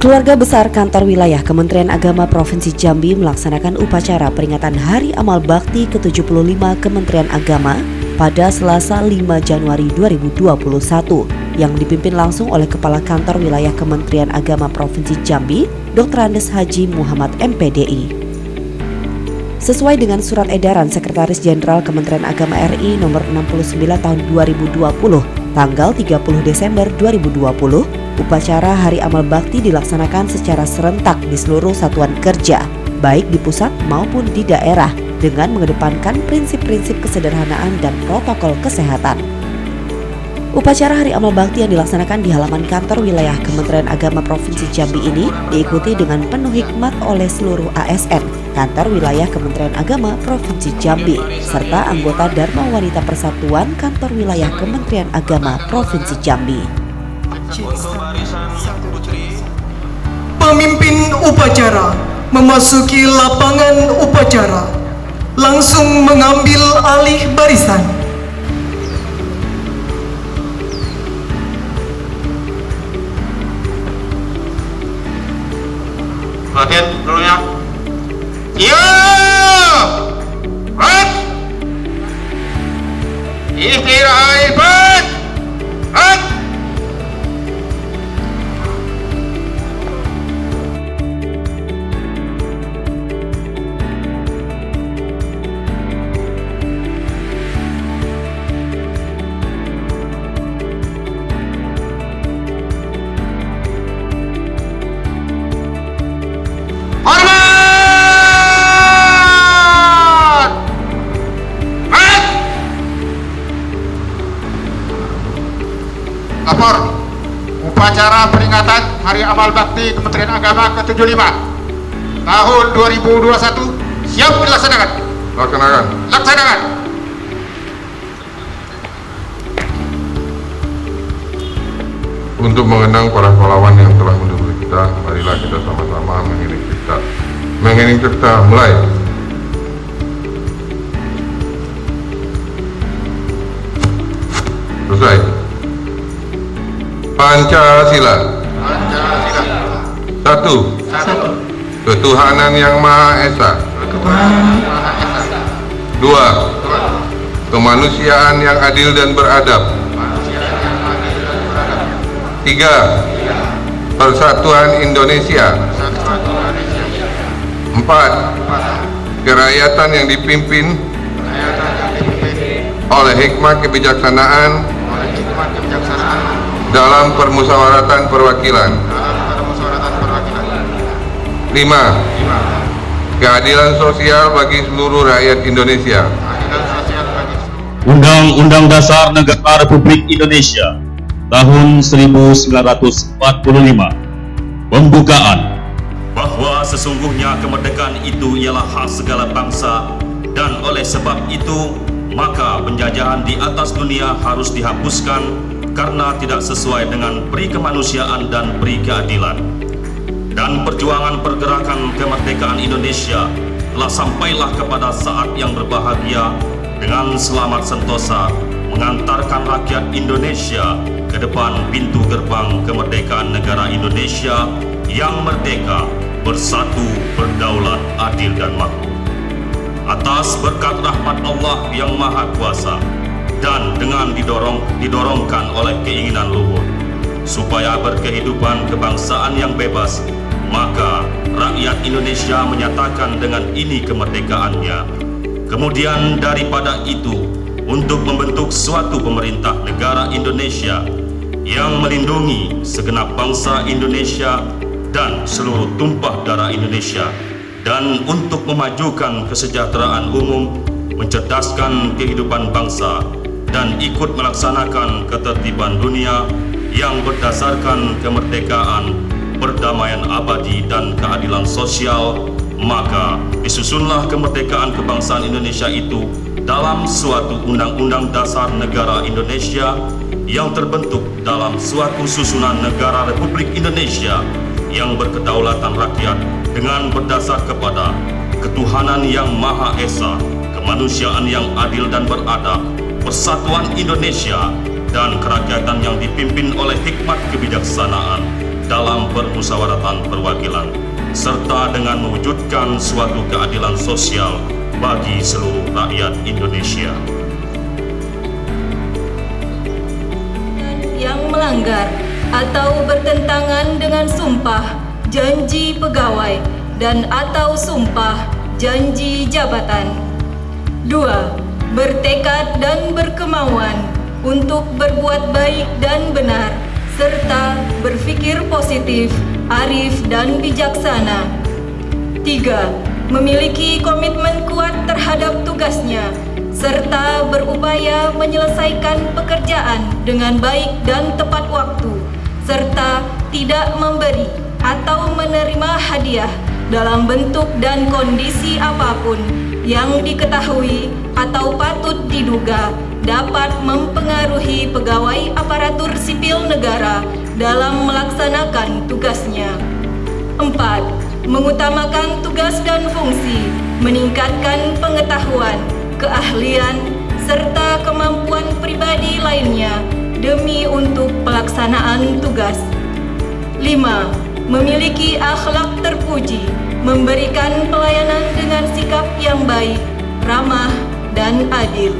Keluarga besar kantor wilayah Kementerian Agama Provinsi Jambi melaksanakan upacara peringatan Hari Amal Bakti ke-75 Kementerian Agama pada Selasa 5 Januari 2021 yang dipimpin langsung oleh Kepala Kantor Wilayah Kementerian Agama Provinsi Jambi, Dr. Andes Haji Muhammad MPDI. Sesuai dengan surat edaran Sekretaris Jenderal Kementerian Agama RI nomor 69 tahun 2020, tanggal 30 Desember 2020, upacara Hari Amal Bakti dilaksanakan secara serentak di seluruh satuan kerja, baik di pusat maupun di daerah, dengan mengedepankan prinsip-prinsip kesederhanaan dan protokol kesehatan. Upacara Hari Amal Bakti yang dilaksanakan di halaman kantor wilayah Kementerian Agama Provinsi Jambi ini diikuti dengan penuh hikmat oleh seluruh ASN, kantor wilayah Kementerian Agama Provinsi Jambi, serta anggota Dharma Wanita Persatuan kantor wilayah Kementerian Agama Provinsi Jambi. Pemimpin upacara memasuki lapangan upacara, langsung mengambil alih barisan. Perhatian dulunya. Ya, rat. Istirahat, rat. Rat. Lapor upacara peringatan Hari Amal Bakti Kementerian Agama ke-75 tahun 2021 siap dilaksanakan. Laksanakan. Untuk mengenang para pahlawan yang telah mendahului kita, marilah kita sama-sama mengiring cipta. Mulai. Selesai. Pancasila. Satu. Ketuhanan yang Maha Esa. Dua. Kemanusiaan yang adil dan beradab. Tiga. Persatuan Indonesia. Empat. Kerakyatan yang dipimpin oleh hikmat kebijaksanaan dalam permusyawaratan perwakilan. 5. Keadilan sosial bagi seluruh rakyat Indonesia. Undang-Undang Dasar Negara Republik Indonesia tahun 1945. Pembukaan. Bahwa sesungguhnya kemerdekaan itu ialah hak segala bangsa, dan oleh sebab itu maka penjajahan di atas dunia harus dihapuskan karena tidak sesuai dengan peri kemanusiaan dan peri keadilan. Dan perjuangan pergerakan kemerdekaan Indonesia telah sampailah kepada saat yang berbahagia dengan selamat sentosa mengantarkan rakyat Indonesia ke depan pintu gerbang kemerdekaan negara Indonesia yang merdeka, bersatu, berdaulat, adil dan makmur. Atas berkat rahmat Allah yang Maha Kuasa dan dengan didorongkan oleh keinginan luhur supaya berkehidupan kebangsaan yang bebas, maka rakyat Indonesia menyatakan dengan ini kemerdekaannya. Kemudian daripada itu, untuk membentuk suatu pemerintah negara Indonesia yang melindungi segenap bangsa Indonesia dan seluruh tumpah darah Indonesia, dan untuk memajukan kesejahteraan umum, mencerdaskan kehidupan bangsa, dan ikut melaksanakan ketertiban dunia yang berdasarkan kemerdekaan, perdamaian abadi dan keadilan sosial, maka disusunlah kemerdekaan kebangsaan Indonesia itu dalam suatu Undang-Undang Dasar Negara Indonesia yang terbentuk dalam suatu susunan negara Republik Indonesia yang berkedaulatan rakyat dengan berdasar kepada ketuhanan yang Maha Esa, kemanusiaan yang adil dan beradab, persatuan Indonesia, dan kerakyatan yang dipimpin oleh hikmat kebijaksanaan dalam permusyawaratan perwakilan, serta dengan mewujudkan suatu keadilan sosial bagi seluruh rakyat Indonesia. Yang melanggar atau bertentangan dengan sumpah, janji pegawai, dan atau sumpah, janji jabatan. 2. Bertekad dan berkemauan untuk berbuat baik dan benar, serta berpikir positif, arif dan bijaksana. 3. Memiliki komitmen kuat terhadap tugasnya, serta berupaya menyelesaikan pekerjaan dengan baik dan tepat waktu, serta tidak memberi atau menerima hadiah dalam bentuk dan kondisi apapun yang diketahui atau patut diduga dapat mempengaruhi pegawai aparatur sipil negara dalam melaksanakan tugasnya. 4. Mengutamakan tugas dan fungsi, meningkatkan pengetahuan, keahlian, serta kemampuan pribadi lainnya demi untuk pelaksanaan tugas. 5. Memiliki akhlak terpuji, memberikan pelayanan dengan sikap yang baik, ramah, dan adil.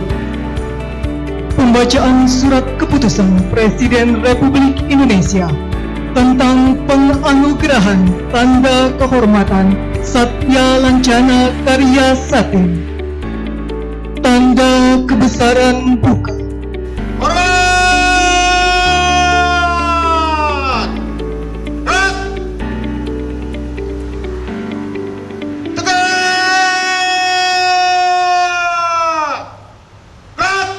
Pembacaan Surat Keputusan Presiden Republik Indonesia tentang penganugerahan Tanda Kehormatan Satya Lancana Karya Sakti. Tanda Kebesaran Buka. Hormat! Gerak! Tegak! Gerak!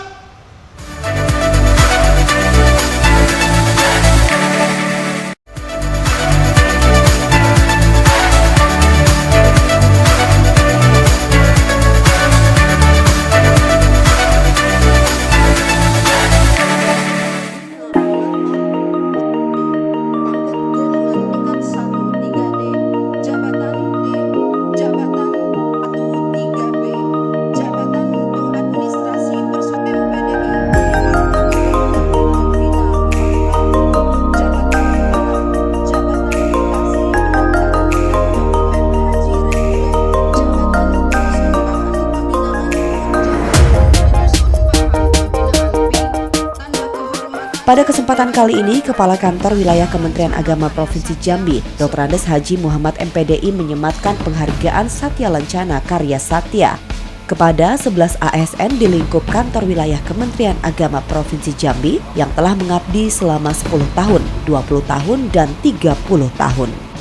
Pada kesempatan kali ini, Kepala Kantor Wilayah Kementerian Agama Provinsi Jambi, Dr. Andes Haji Muhammad MPDI menyematkan penghargaan Satya Lancana Karya Satya kepada 11 ASN di lingkup Kantor Wilayah Kementerian Agama Provinsi Jambi yang telah mengabdi selama 10 tahun, 20 tahun, dan 30 tahun.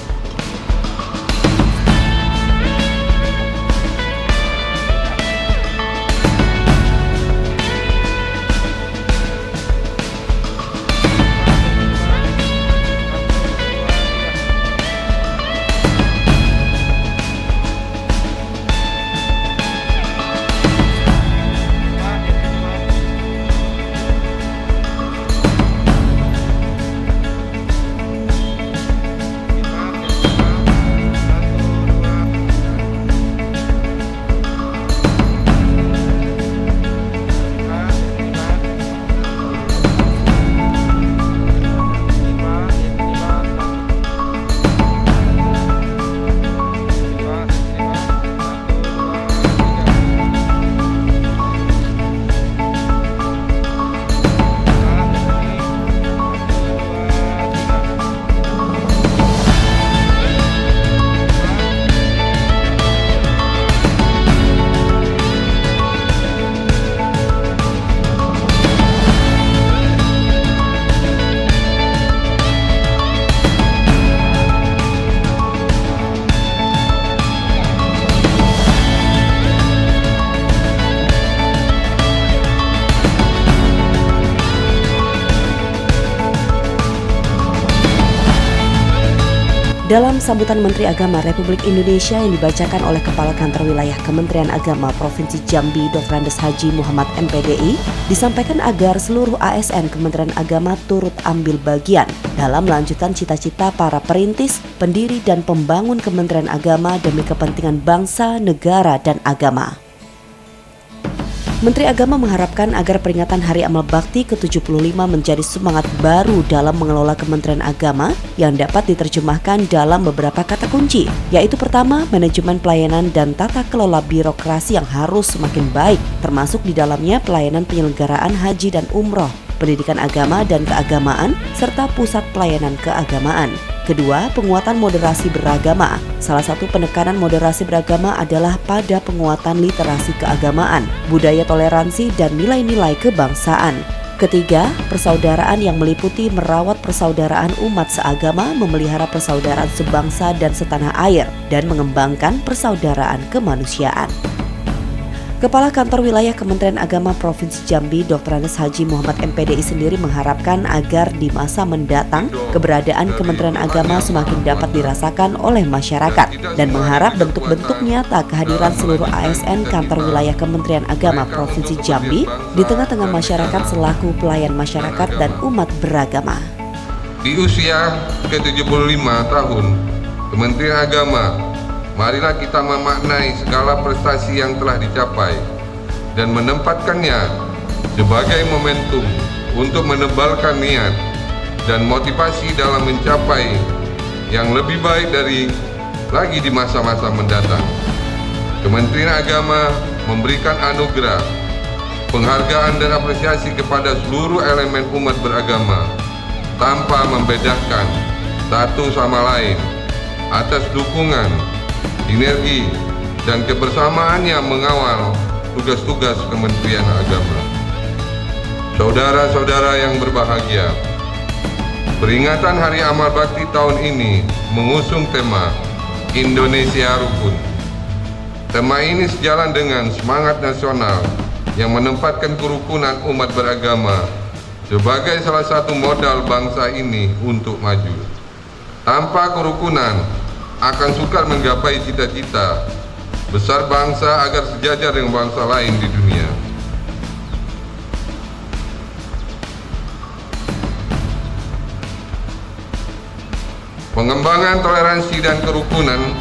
Dalam sambutan Menteri Agama Republik Indonesia yang dibacakan oleh Kepala Kantor Wilayah Kementerian Agama Provinsi Jambi, Dr. Andes Haji Muhammad MPDI, disampaikan agar seluruh ASN Kementerian Agama turut ambil bagian dalam melanjutkan cita-cita para perintis, pendiri, dan pembangun Kementerian Agama demi kepentingan bangsa, negara, dan agama. Menteri Agama mengharapkan agar peringatan Hari Amal Bakti ke-75 menjadi semangat baru dalam mengelola Kementerian Agama yang dapat diterjemahkan dalam beberapa kata kunci, yaitu pertama, manajemen pelayanan dan tata kelola birokrasi yang harus semakin baik, termasuk di dalamnya pelayanan penyelenggaraan haji dan umroh, pendidikan agama dan keagamaan, serta pusat pelayanan keagamaan. Kedua, penguatan moderasi beragama. Salah satu penekanan moderasi beragama adalah pada penguatan literasi keagamaan, budaya toleransi, dan nilai-nilai kebangsaan. Ketiga, persaudaraan yang meliputi merawat persaudaraan umat seagama, memelihara persaudaraan sebangsa dan setanah air, dan mengembangkan persaudaraan kemanusiaan. Kepala Kantor Wilayah Kementerian Agama Provinsi Jambi, Dr. Andes Haji Muhammad MPDI sendiri mengharapkan agar di masa mendatang keberadaan Kementerian Agama semakin dapat dirasakan oleh masyarakat dan mengharap bentuk-bentuk nyata kehadiran seluruh ASN Kantor Wilayah Kementerian Agama Provinsi Jambi di tengah-tengah masyarakat selaku pelayan masyarakat dan umat beragama. Di usia ke-75 tahun Kementerian Agama, marilah kita memaknai segala prestasi yang telah dicapai dan menempatkannya sebagai momentum untuk menebalkan niat dan motivasi dalam mencapai yang lebih baik lagi di masa-masa mendatang. Kementerian Agama memberikan anugerah, penghargaan dan apresiasi kepada seluruh elemen umat beragama tanpa membedakan satu sama lain atas dukungan, sinergi, dan kebersamaannya mengawal tugas-tugas Kementerian Agama. Saudara-saudara yang berbahagia, peringatan Hari Amal Bakti tahun ini mengusung tema Indonesia Rukun. Tema ini sejalan dengan semangat nasional yang menempatkan kerukunan umat beragama sebagai salah satu modal bangsa ini untuk maju. Tanpa kerukunan, akan sukar menggapai cita-cita besar bangsa agar sejajar dengan bangsa lain di dunia. Pengembangan toleransi dan kerukunan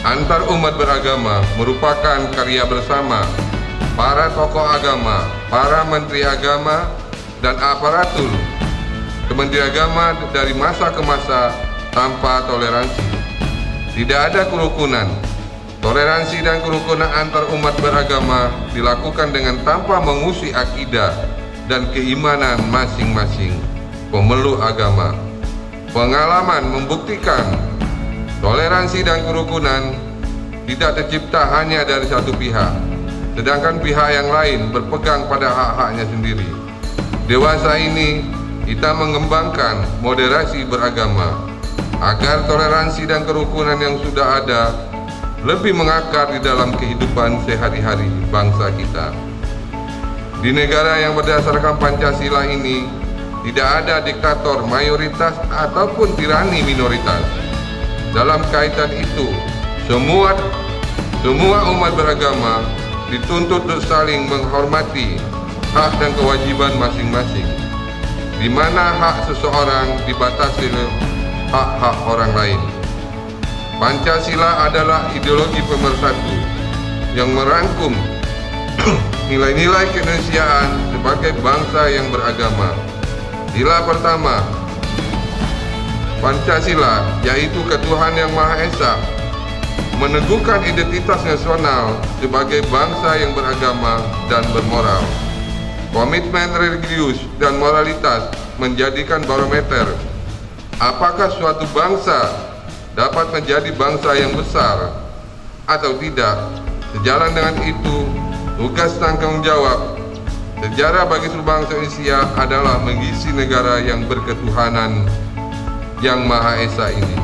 antar umat beragama merupakan karya bersama para tokoh agama, para menteri agama, dan aparatur Kementerian Agama dari masa ke masa tanpa toleransi. Tidak ada kerukunan. Toleransi dan kerukunan antar umat beragama dilakukan dengan tanpa mengusik akidah dan keimanan masing-masing pemeluk agama. Pengalaman membuktikan toleransi dan kerukunan tidak tercipta hanya dari satu pihak, sedangkan pihak yang lain berpegang pada hak-haknya sendiri. Dewasa ini kita mengembangkan moderasi beragama agar toleransi dan kerukunan yang sudah ada lebih mengakar di dalam kehidupan sehari-hari bangsa kita. Di negara yang berdasarkan Pancasila ini, tidak ada diktator mayoritas ataupun tirani minoritas. Dalam kaitan itu, semua umat beragama dituntut untuk saling menghormati hak dan kewajiban masing-masing, di mana hak seseorang dibatasi oleh hak-hak orang lain. Pancasila adalah ideologi pemersatu yang merangkum nilai-nilai keindonesiaan sebagai bangsa yang beragama. Sila pertama Pancasila, yaitu ketuhanan yang Maha Esa, meneguhkan identitas nasional sebagai bangsa yang beragama dan bermoral. Komitmen religius dan moralitas menjadikan barometer apakah suatu bangsa dapat menjadi bangsa yang besar atau tidak. Sejalan dengan itu, tugas tanggung jawab sejarah bagi seluruh bangsa Indonesia adalah mengisi negara yang berketuhanan yang Maha Esa ini.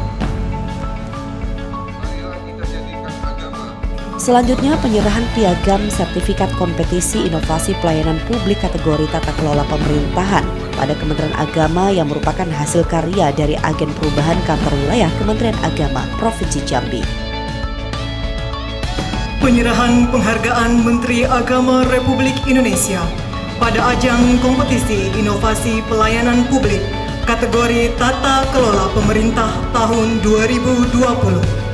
Selanjutnya, penyerahan piagam sertifikat kompetisi inovasi pelayanan publik kategori tata kelola pemerintahan pada Kementerian Agama yang merupakan hasil karya dari agen perubahan kantor wilayah Kementerian Agama Provinsi Jambi. Penyerahan penghargaan Menteri Agama Republik Indonesia pada ajang kompetisi inovasi pelayanan publik kategori tata kelola pemerintah tahun 2020.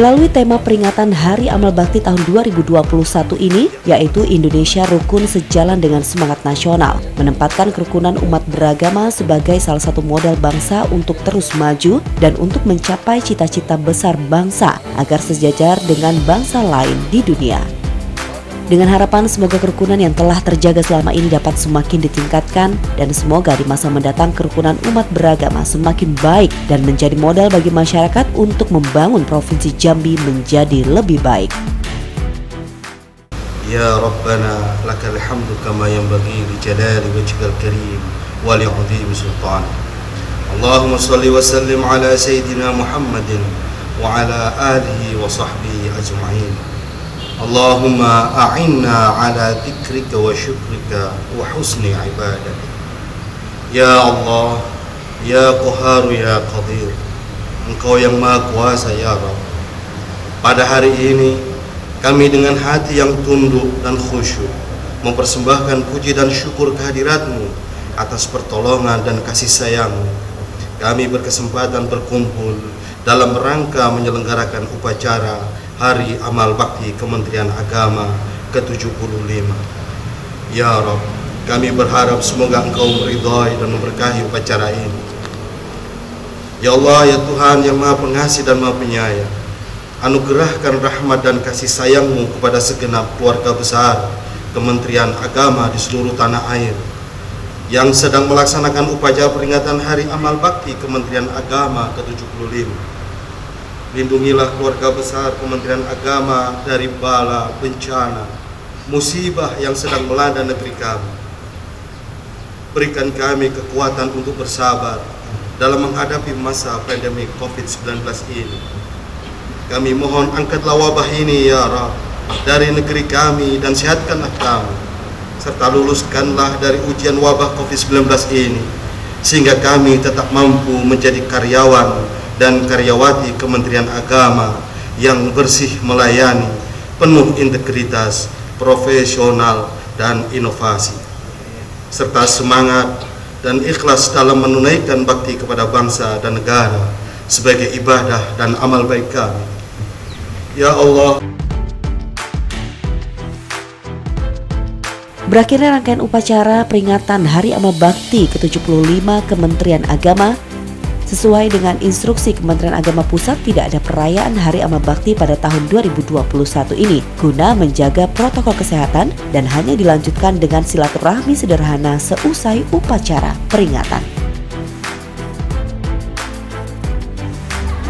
Melalui tema peringatan Hari Amal Bakti tahun 2021 ini, yaitu Indonesia Rukun Sejalan dengan Semangat Nasional, menempatkan kerukunan umat beragama sebagai salah satu modal bangsa untuk terus maju dan untuk mencapai cita-cita besar bangsa agar sejajar dengan bangsa lain di dunia. Dengan harapan semoga kerukunan yang telah terjaga selama ini dapat semakin ditingkatkan dan semoga di masa mendatang kerukunan umat beragama semakin baik dan menjadi modal bagi masyarakat untuk membangun Provinsi Jambi menjadi lebih baik. Ya Rabbana lakal hamdu kama yanbaghi li jalali wajhikal karim wa li 'azimi sultanik. Allahumma shalli wa sallim ala sayyidina Muhammadin wa ala alihi wa sahbihi ajma'in. Allahumma a'inna ala dzikrika wa syukrika wa husni ibadatik. Ya Allah, Ya Qahhar, Ya Qadir, Engkau yang Maha Kuasa, Ya Rabb. Pada hari ini kami dengan hati yang tunduk dan khusyuk mempersembahkan puji dan syukur kehadirat-Mu atas pertolongan dan kasih sayang-Mu. Kami berkesempatan berkumpul dalam rangka menyelenggarakan upacara Hari Amal Bakti Kementerian Agama ke-75. Ya Rabb, kami berharap semoga Engkau meridhai dan memberkahi upacara ini. Ya Allah, ya Tuhan yang Maha Pengasih dan Maha Penyayang, anugerahkan rahmat dan kasih sayang-Mu kepada segenap keluarga besar Kementerian Agama di seluruh tanah air yang sedang melaksanakan upacara peringatan Hari Amal Bakti Kementerian Agama ke-75. Lindungilah keluarga besar Kementerian Agama dari bala, bencana, musibah yang sedang melanda negeri kami. Berikan kami kekuatan untuk bersabar dalam menghadapi masa pandemi COVID-19 ini. Kami mohon angkatlah wabah ini, Ya Rabb, dari negeri kami dan sehatkanlah kami, serta luluskanlah dari ujian wabah COVID-19 ini, sehingga kami tetap mampu menjadi karyawan dan karyawati Kementerian Agama yang bersih melayani, penuh integritas, profesional, dan inovasi, serta semangat dan ikhlas dalam menunaikan bakti kepada bangsa dan negara sebagai ibadah dan amal baik kami. Ya Allah. Berakhirnya rangkaian upacara peringatan Hari Amal Bakti ke-75 Kementerian Agama. Sesuai dengan instruksi Kementerian Agama Pusat, tidak ada perayaan Hari Amal Bakti pada tahun 2021 ini guna menjaga protokol kesehatan dan hanya dilanjutkan dengan silaturahmi sederhana seusai upacara peringatan.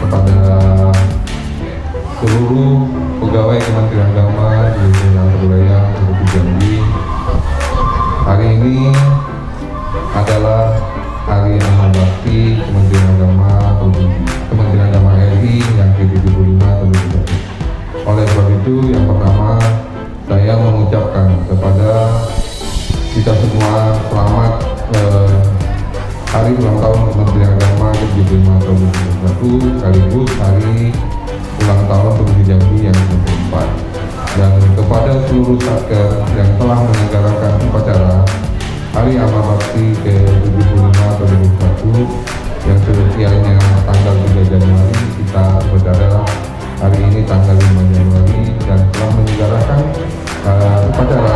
Kepada seluruh pegawai Kementerian Agama di wilayah Provinsi Jambi, hari ini adalah Hari Amal Bakti Kementerian Agama RI yang ke-75 tahun 2021. Oleh sebab itu, yang pertama saya mengucapkan kepada kita semua selamat Hari Ulang Tahun Kementerian Agama ke-75 tahun 2021 sekaligus Hari Ulang Tahun Provinsi Jambi yang ke-4. Dan kepada seluruh satker yang telah menyelenggarakan upacara Hari Amal Bakti ke-75 tahun 2021 yang seusianya tanggal 3 Januari kita berada hari ini tanggal 5 Januari dan telah menyelenggarakan upacara,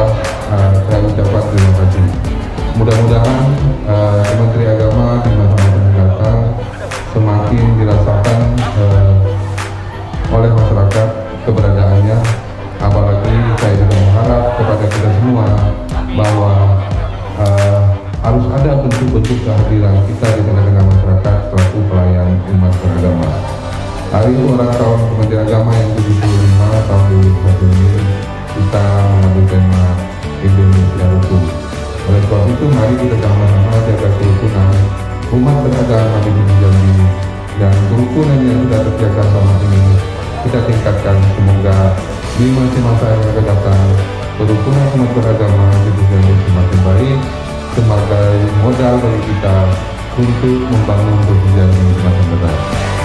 saya ucapkan terima kasih. Mudah-mudahan Kementerian Agama di masa-masa mendatang semakin dirasakan oleh masyarakat keberadaannya, apalagi saya juga mengharap kepada kita semua bahwa harus ada bentuk-bentuk kehadiran kita di tengah-tengah masyarakat selaku pelayan umat beragama. Hari ulang tahun Kementerian Agama yang ke-75 tahun 2021 ini kita mengambil tema Indonesia Rukun. Oleh sebab itu mari kita sama-sama jaga kerukunan umat beragama di Jambi dan kerukunan yang sudah terjaga selama ini kita tingkatkan. Semoga di masa yang akan datang kerukunan umat beragama di Jambi semakin baik sebagai modal bagi kita untuk membangun Provinsi Jambi di masa mendatang.